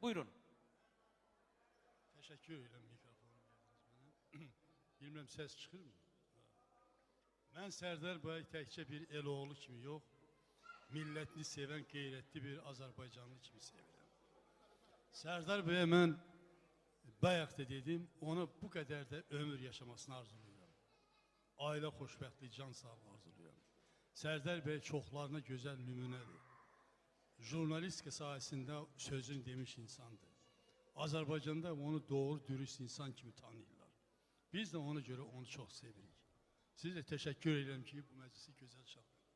Buyurun. Teşekkür ederim mikrofonu verdiniz bana. Bilmem ses çıxır mı? Mən Sərdar bəy təkcə bir el oğlu kimi yox, millətini sevən qeyrətli bir Azərbaycanlı kimi sevirəm. Sərdar bəyə mən bayaq da dedim, ona bu qədər də ömür yaşamasını arzulayıram. Ailə xoşbəxtliyi, can sağlığı arzulayıram. Sərdar bəy çoxlarına gözəl nümunədir. Jurnalistika sahəsində sözünü demiş insandır. Azərbaycanda onu doğru, dürüst insan kimi tanıyırlar. Biz də ona görə onu çox sevirik. Sizə təşəkkür edirəm ki, bu məclisi gözəl çatdırdınız.